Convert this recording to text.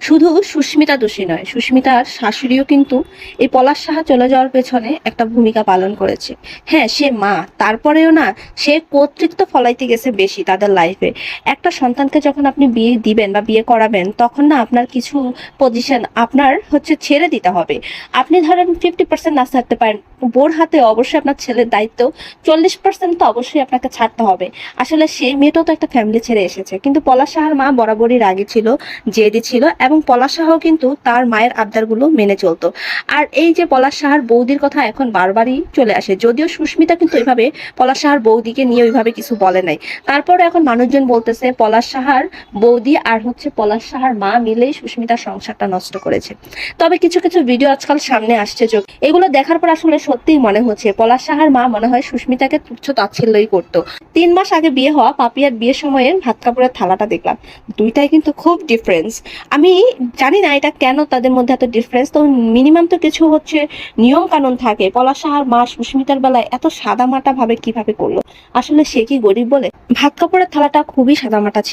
শুধু সুস্মিতা দোষী নয়, সুস্মিতার শাশুড়িও কিন্তু এই পলাশ সাহা চলে যাওয়ার পেছনে একটা ভূমিকা পালন করেছে। হ্যাঁ, সে মা, তারপরেও না সে কর্তৃত্ব ফলাইতে গেছে বেশি তাদের লাইফে। একটা সন্তানকে যখন আপনি বিয়ে দিবেন বা বিয়ে করাবেন, তখন না আপনার কিছু পজিশন আপনার ছেড়ে দিতে হবে। আপনি ধরেন 50% না ছাড়তে পারেন, বোর হাতে অবশ্যই আপনার ছেলের দায়িত্ব 40% তো অবশ্যই আপনাকে ছাড়তে হবে। আসলে সেই মেয়েটাও তো একটা ফ্যামিলি ছেড়ে এসেছে, কিন্তু পলাশ সাহার মা বরাবরই রাগী ছিল, জেদি ছিল, এবং পলাশ সাহাও কিন্তু তার মায়ের আবদারগুলো মেনে চলতো। আর এই যে পলাশ সাহার বৌদির কথা এখন বারবারই চলে আসে, যদিও সুস্মিতা কিন্তু এভাবে পলাশ সাহার বৌদিকে নিয়ে ওইভাবে কিছু বলে নাই। তারপরে এখন মানুষজন বলতেছে পলাশ সাহার বৌদি আর পলাশ সাহার মা মিলেই সুস্মিতার সংসারটা নষ্ট করেছে। তবে কিছু কিছু ভিডিও আজকাল সামনে আসছে, এগুলো দেখার পর আসলে সত্যিই মনে হচ্ছে পলাশ সাহার মা মনে হয় সুস্মিতাকে তুচ্ছ তাচ্ছিল্যই করতো। 3 মাস আগে বিয়ে হওয়া পাপিয়ার বিয়ের সময়ের ভাত কাপড়ের থালাটা দেখলাম, দুইটাই কিন্তু খুব ডিফারেন্স। আমি জানি না এটা কেন তাদের মধ্যে এত ডিফারেন্স, তো মিনিমাম তো কিছু নিয়ম কানুন থাকে। পলাশ সাহার মা সুস্মিতার বেলায় এত সাদামাটা ভাবে কিভাবে করলো? আসলে সে কি গরিব বলে? ভাত কাপড়ের থালাটা খুবই সাদামাটা ছিল।